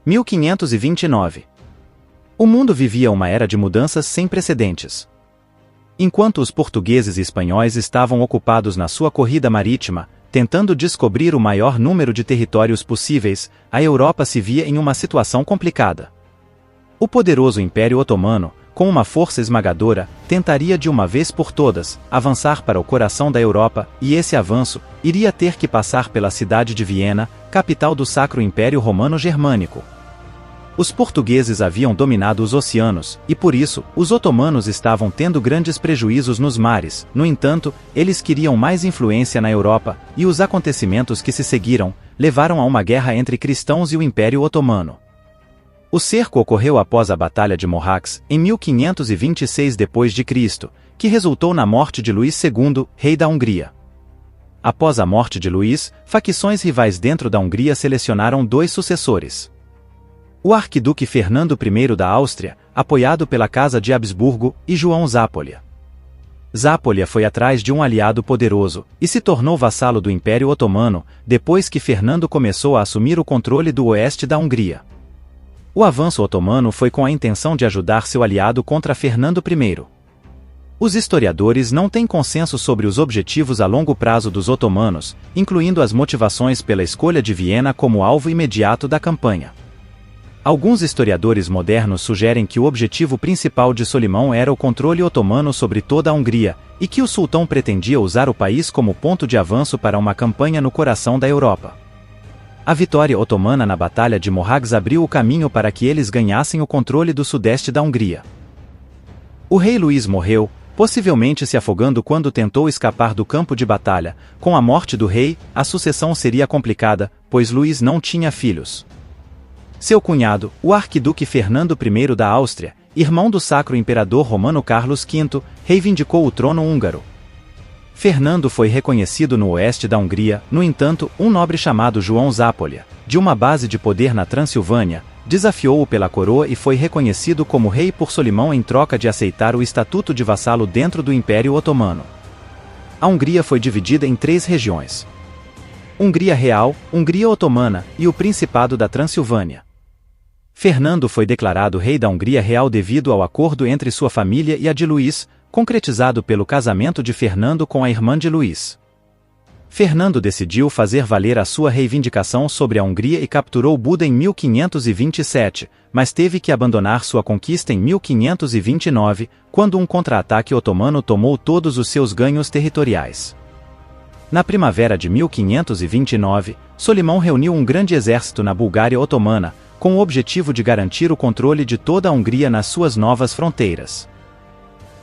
1529. O mundo vivia uma era de mudanças sem precedentes. Enquanto os portugueses e espanhóis estavam ocupados na sua corrida marítima, tentando descobrir o maior número de territórios possíveis, a Europa se via em uma situação complicada. O poderoso Império Otomano, com uma força esmagadora, tentaria de uma vez por todas avançar para o coração da Europa, e esse avanço iria ter que passar pela cidade de Viena, capital do Sacro Império Romano Germânico. Os portugueses haviam dominado os oceanos, e por isso, os otomanos estavam tendo grandes prejuízos nos mares. No entanto, eles queriam mais influência na Europa, e os acontecimentos que se seguiram levaram a uma guerra entre cristãos e o Império Otomano. O cerco ocorreu após a Batalha de Mohacs, em 1526 d.C., que resultou na morte de Luís II, rei da Hungria. Após a morte de Luís, facções rivais dentro da Hungria selecionaram 2 sucessores. O arquiduque Fernando I da Áustria, apoiado pela Casa de Habsburgo, e João Zápolya. Zápolya foi atrás de um aliado poderoso, e se tornou vassalo do Império Otomano, depois que Fernando começou a assumir o controle do oeste da Hungria. O avanço otomano foi com a intenção de ajudar seu aliado contra Fernando I. Os historiadores não têm consenso sobre os objetivos a longo prazo dos otomanos, incluindo as motivações pela escolha de Viena como alvo imediato da campanha. Alguns historiadores modernos sugerem que o objetivo principal de Solimão era o controle otomano sobre toda a Hungria, e que o sultão pretendia usar o país como ponto de avanço para uma campanha no coração da Europa. A vitória otomana na Batalha de Mohacs abriu o caminho para que eles ganhassem o controle do sudeste da Hungria. O rei Luís morreu, possivelmente se afogando quando tentou escapar do campo de batalha. Com a morte do rei, a sucessão seria complicada, pois Luís não tinha filhos. Seu cunhado, o arquiduque Fernando I da Áustria, irmão do Sacro Imperador Romano Carlos V, reivindicou o trono húngaro. Fernando foi reconhecido no oeste da Hungria. No entanto, um nobre chamado João Zápolya, de uma base de poder na Transilvânia, desafiou-o pela coroa e foi reconhecido como rei por Solimão em troca de aceitar o estatuto de vassalo dentro do Império Otomano. A Hungria foi dividida em 3 regiões: Hungria Real, Hungria Otomana e o Principado da Transilvânia. Fernando foi declarado rei da Hungria Real devido ao acordo entre sua família e a de Luís, concretizado pelo casamento de Fernando com a irmã de Luís. Fernando decidiu fazer valer a sua reivindicação sobre a Hungria e capturou Buda em 1527, mas teve que abandonar sua conquista em 1529, quando um contra-ataque otomano tomou todos os seus ganhos territoriais. Na primavera de 1529, Solimão reuniu um grande exército na Bulgária otomana, com o objetivo de garantir o controle de toda a Hungria nas suas novas fronteiras.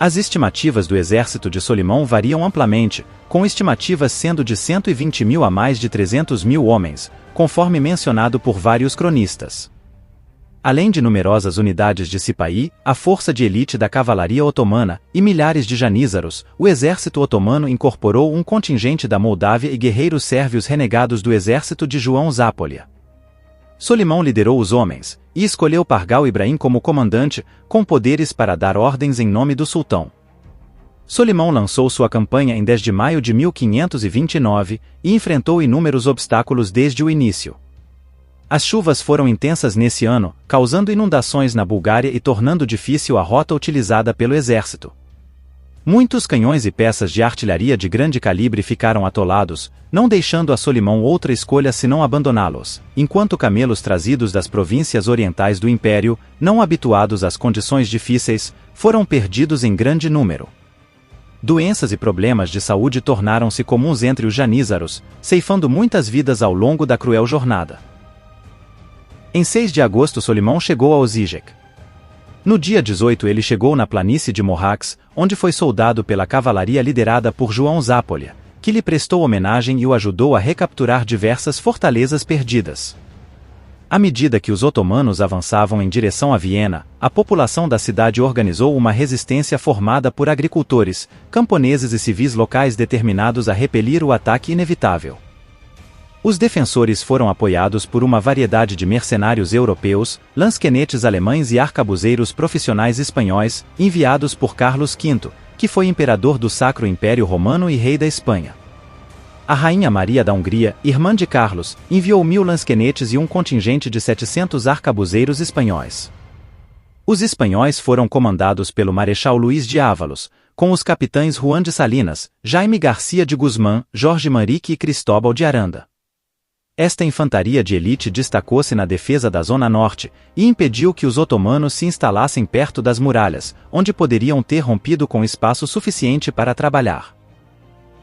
As estimativas do exército de Solimão variam amplamente, com estimativas sendo de 120 mil a mais de 300 mil homens, conforme mencionado por vários cronistas. Além de numerosas unidades de cipaí, a força de elite da cavalaria otomana, e milhares de janízaros, o exército otomano incorporou um contingente da Moldávia e guerreiros sérvios renegados do exército de João Zápolya. Solimão liderou os homens, e escolheu Pargal Ibrahim como comandante, com poderes para dar ordens em nome do sultão. Solimão lançou sua campanha em 10 de maio de 1529, e enfrentou inúmeros obstáculos desde o início. As chuvas foram intensas nesse ano, causando inundações na Bulgária e tornando difícil a rota utilizada pelo exército. Muitos canhões e peças de artilharia de grande calibre ficaram atolados, não deixando a Solimão outra escolha senão abandoná-los, enquanto camelos trazidos das províncias orientais do Império, não habituados às condições difíceis, foram perdidos em grande número. Doenças e problemas de saúde tornaram-se comuns entre os janízaros, ceifando muitas vidas ao longo da cruel jornada. Em 6 de agosto Solimão chegou a Osijek. No dia 18 ele chegou na planície de Mohacs, onde foi soldado pela cavalaria liderada por João Zápolya, que lhe prestou homenagem e o ajudou a recapturar diversas fortalezas perdidas. À medida que os otomanos avançavam em direção a Viena, a população da cidade organizou uma resistência formada por agricultores, camponeses e civis locais determinados a repelir o ataque inevitável. Os defensores foram apoiados por uma variedade de mercenários europeus, lansquenetes alemães e arcabuzeiros profissionais espanhóis, enviados por Carlos V, que foi imperador do Sacro Império Romano e rei da Espanha. A rainha Maria da Hungria, irmã de Carlos, enviou 1000 lansquenetes e um contingente de 700 arcabuzeiros espanhóis. Os espanhóis foram comandados pelo Marechal Luís de Ávalos, com os capitães Juan de Salinas, Jaime Garcia de Guzmán, Jorge Manrique e Cristóbal de Aranda. Esta infantaria de elite destacou-se na defesa da Zona Norte e impediu que os otomanos se instalassem perto das muralhas, onde poderiam ter rompido com espaço suficiente para trabalhar.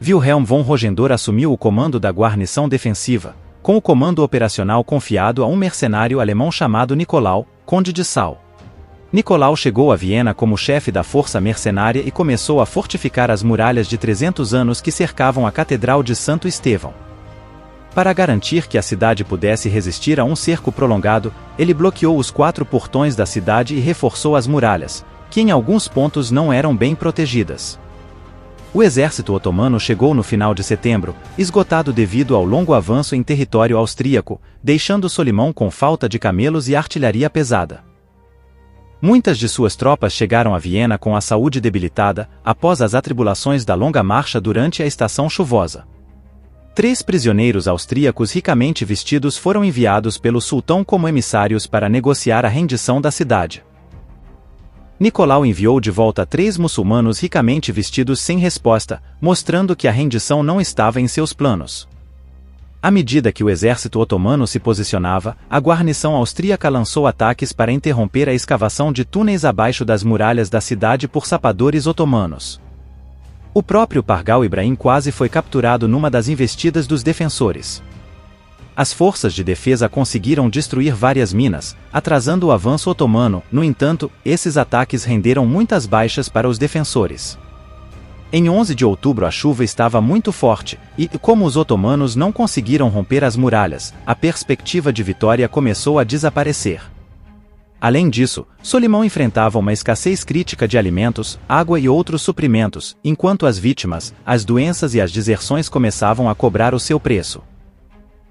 Wilhelm von Rogendorf assumiu o comando da guarnição defensiva, com o comando operacional confiado a um mercenário alemão chamado Nicolau, conde de Sal. Nicolau chegou a Viena como chefe da força mercenária e começou a fortificar as muralhas de 300 anos que cercavam a Catedral de Santo Estevão. Para garantir que a cidade pudesse resistir a um cerco prolongado, ele bloqueou os 4 portões da cidade e reforçou as muralhas, que em alguns pontos não eram bem protegidas. O exército otomano chegou no final de setembro, esgotado devido ao longo avanço em território austríaco, deixando Solimão com falta de camelos e artilharia pesada. Muitas de suas tropas chegaram a Viena com a saúde debilitada, após as atribulações da longa marcha durante a estação chuvosa. 3 prisioneiros austríacos ricamente vestidos foram enviados pelo sultão como emissários para negociar a rendição da cidade. Nicolau enviou de volta 3 muçulmanos ricamente vestidos sem resposta, mostrando que a rendição não estava em seus planos. À medida que o exército otomano se posicionava, a guarnição austríaca lançou ataques para interromper a escavação de túneis abaixo das muralhas da cidade por sapadores otomanos. O próprio Pargal Ibrahim quase foi capturado numa das investidas dos defensores. As forças de defesa conseguiram destruir várias minas, atrasando o avanço otomano. No entanto, esses ataques renderam muitas baixas para os defensores. Em 11 de outubro a chuva estava muito forte, e, como os otomanos não conseguiram romper as muralhas, a perspectiva de vitória começou a desaparecer. Além disso, Solimão enfrentava uma escassez crítica de alimentos, água e outros suprimentos, enquanto as vítimas, as doenças e as deserções começavam a cobrar o seu preço.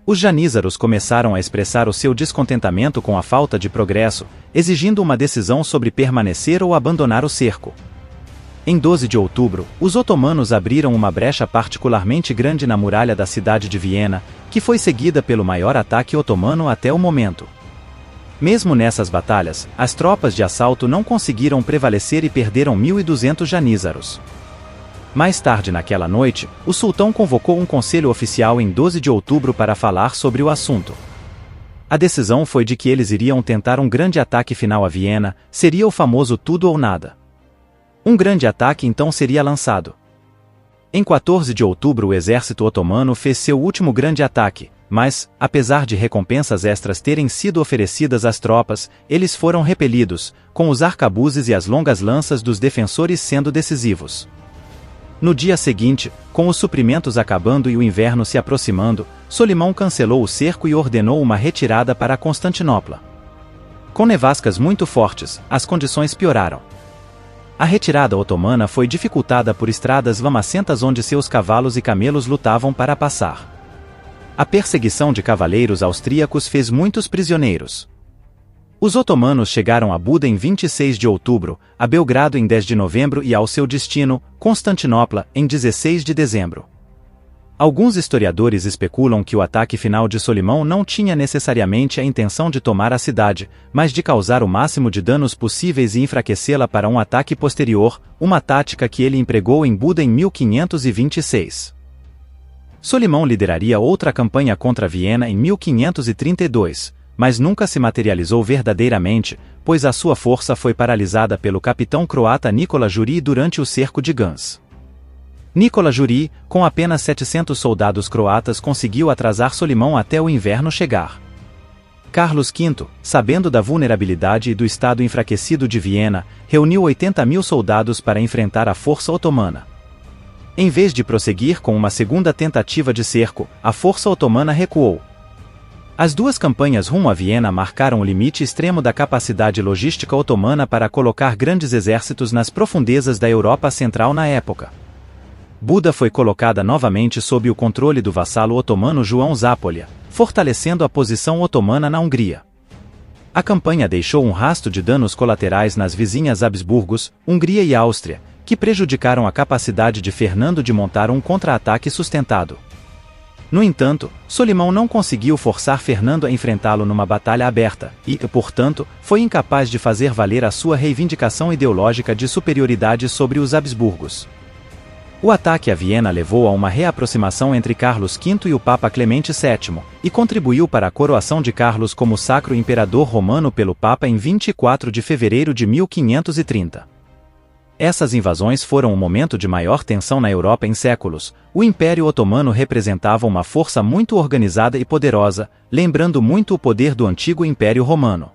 Os janízaros começaram a expressar o seu descontentamento com a falta de progresso, exigindo uma decisão sobre permanecer ou abandonar o cerco. Em 12 de outubro, os otomanos abriram uma brecha particularmente grande na muralha da cidade de Viena, que foi seguida pelo maior ataque otomano até o momento. Mesmo nessas batalhas, as tropas de assalto não conseguiram prevalecer e perderam 1.200 janízaros. Mais tarde naquela noite, o sultão convocou um conselho oficial em 12 de outubro para falar sobre o assunto. A decisão foi de que eles iriam tentar um grande ataque final a Viena, seria o famoso tudo ou nada. Um grande ataque então seria lançado. Em 14 de outubro o exército otomano fez seu último grande ataque, mas, apesar de recompensas extras terem sido oferecidas às tropas, eles foram repelidos, com os arcabuzes e as longas lanças dos defensores sendo decisivos. No dia seguinte, com os suprimentos acabando e o inverno se aproximando, Solimão cancelou o cerco e ordenou uma retirada para Constantinopla. Com nevascas muito fortes, as condições pioraram. A retirada otomana foi dificultada por estradas lamacentas onde seus cavalos e camelos lutavam para passar. A perseguição de cavaleiros austríacos fez muitos prisioneiros. Os otomanos chegaram a Buda em 26 de outubro, a Belgrado em 10 de novembro e ao seu destino, Constantinopla, em 16 de dezembro. Alguns historiadores especulam que o ataque final de Solimão não tinha necessariamente a intenção de tomar a cidade, mas de causar o máximo de danos possíveis e enfraquecê-la para um ataque posterior, uma tática que ele empregou em Buda em 1526. Solimão lideraria outra campanha contra Viena em 1532, mas nunca se materializou verdadeiramente, pois a sua força foi paralisada pelo capitão croata Nikola Juri durante o cerco de Gans. Nikola Juri, com apenas 700 soldados croatas, conseguiu atrasar Solimão até o inverno chegar. Carlos V, sabendo da vulnerabilidade e do estado enfraquecido de Viena, reuniu 80.000 soldados para enfrentar a força otomana. Em vez de prosseguir com uma segunda tentativa de cerco, a força otomana recuou. As duas campanhas rumo a Viena marcaram o limite extremo da capacidade logística otomana para colocar grandes exércitos nas profundezas da Europa Central na época. Buda foi colocada novamente sob o controle do vassalo otomano João Zápolya, fortalecendo a posição otomana na Hungria. A campanha deixou um rastro de danos colaterais nas vizinhas Habsburgos, Hungria e Áustria, que prejudicaram a capacidade de Fernando de montar um contra-ataque sustentado. No entanto, Solimão não conseguiu forçar Fernando a enfrentá-lo numa batalha aberta, e, portanto, foi incapaz de fazer valer a sua reivindicação ideológica de superioridade sobre os Habsburgos. O ataque a Viena levou a uma reaproximação entre Carlos V e o Papa Clemente VII, e contribuiu para a coroação de Carlos como Sacro Imperador Romano pelo Papa em 24 de fevereiro de 1530. Essas invasões foram um momento de maior tensão na Europa em séculos. O Império Otomano representava uma força muito organizada e poderosa, lembrando muito o poder do antigo Império Romano.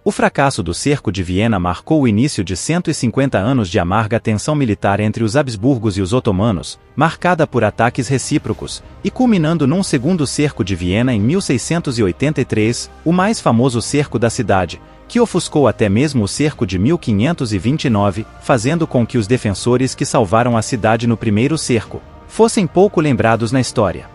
O fracasso do Cerco de Viena marcou o início de 150 anos de amarga tensão militar entre os Habsburgos e os otomanos, marcada por ataques recíprocos, e culminando num segundo Cerco de Viena em 1683, o mais famoso cerco da cidade, que ofuscou até mesmo o cerco de 1529, fazendo com que os defensores que salvaram a cidade no primeiro cerco fossem pouco lembrados na história.